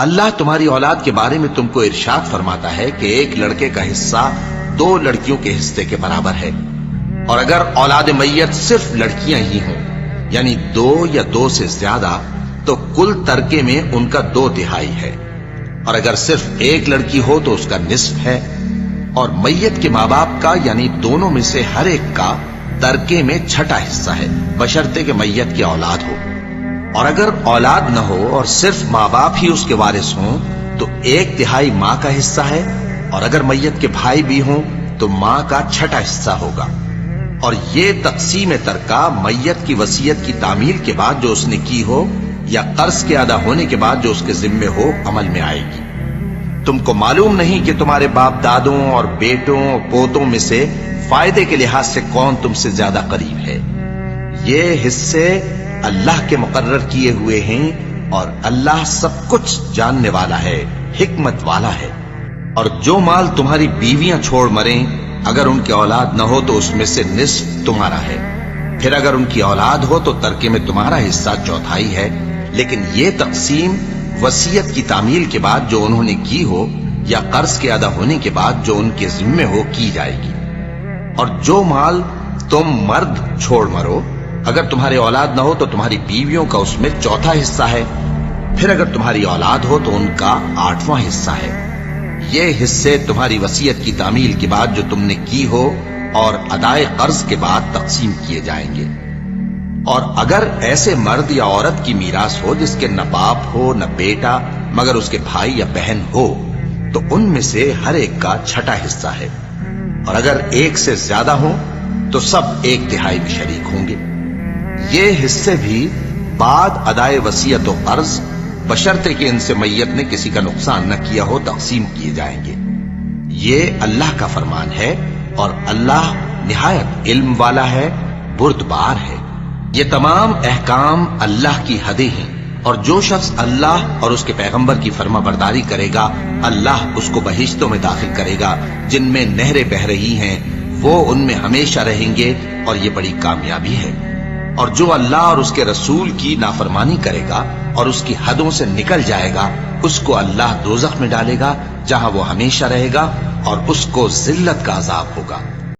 اللہ تمہاری اولاد کے بارے میں تم کو ارشاد فرماتا ہے کہ ایک لڑکے کا حصہ 2 لڑکیوں کے حصے کے برابر ہے، اور اگر اولاد میت صرف لڑکیاں ہی ہوں یعنی 2 یا 2 سے زیادہ تو کل ترکے میں ان کا 2/3 ہے، اور اگر صرف ایک لڑکی ہو تو اس کا نصف ہے، اور میت کے ماں باپ کا یعنی دونوں میں سے ہر ایک کا ترکے میں 6واں حصہ ہے، بشرطے کہ میت کی اولاد ہو، اور اگر اولاد نہ ہو اور صرف ماں باپ ہی اس کے وارث ہوں تو 1/3 ماں کا حصہ ہے، اور اگر میت کے بھائی بھی ہوں تو ماں کا 6واں حصہ ہوگا۔ اور یہ تقسیم ترکہ میت کی وصیت کی تعمیل کے بعد جو اس نے کی ہو یا قرض کے ادا ہونے کے بعد جو اس کے ذمے ہو عمل میں آئے گی۔ تم کو معلوم نہیں کہ تمہارے باپ دادوں اور بیٹوں اور پوتوں میں سے فائدے کے لحاظ سے کون تم سے زیادہ قریب ہے۔ یہ حصے اللہ کے مقرر کیے ہوئے ہیں، اور اللہ سب کچھ جاننے والا ہے، حکمت والا ہے۔ اور جو مال تمہاری بیویاں چھوڑ مریں اگر ان کی اولاد نہ ہو تو اس میں سے نصف تمہارا ہے، پھر اگر ان کی اولاد ہو تو ترکے میں تمہارا حصہ 1/4 ہے، لیکن یہ تقسیم وصیت کی تعمیل کے بعد جو انہوں نے کی ہو یا قرض کے ادا ہونے کے بعد جو ان کے ذمے ہو کی جائے گی۔ اور جو مال تم مرد چھوڑ مرو اگر تمہاری اولاد نہ ہو تو تمہاری بیویوں کا اس میں 1/4 حصہ ہے، پھر اگر تمہاری اولاد ہو تو ان کا 8واں حصہ ہے۔ یہ حصے تمہاری وصیت کی تعمیل کے بعد جو تم نے کی ہو اور ادائے قرض کے بعد تقسیم کیے جائیں گے۔ اور اگر ایسے مرد یا عورت کی میراث ہو جس کے نہ باپ ہو نہ بیٹا مگر اس کے بھائی یا بہن ہو تو ان میں سے ہر ایک کا 6واں حصہ ہے، اور اگر ایک سے زیادہ ہو تو سب 1/3 میں شریک ہوں گے۔ یہ حصے بھی بعد ادائے وصیت و قرض بشرطے کہ ان سے میت نے کسی کا نقصان نہ کیا ہو تقسیم کیے جائیں گے۔ یہ اللہ کا فرمان ہے، اور اللہ نہایت علم والا ہے، بردبار ہے۔ یہ تمام احکام اللہ کی حدیں ہیں، اور جو شخص اللہ اور اس کے پیغمبر کی فرما برداری کرے گا اللہ اس کو بہشتوں میں داخل کرے گا جن میں نہریں بہ رہی ہیں، وہ ان میں ہمیشہ رہیں گے، اور یہ بڑی کامیابی ہے۔ اور جو اللہ اور اس کے رسول کی نافرمانی کرے گا اور اس کی حدوں سے نکل جائے گا اس کو اللہ دوزخ میں ڈالے گا جہاں وہ ہمیشہ رہے گا، اور اس کو ذلت کا عذاب ہوگا۔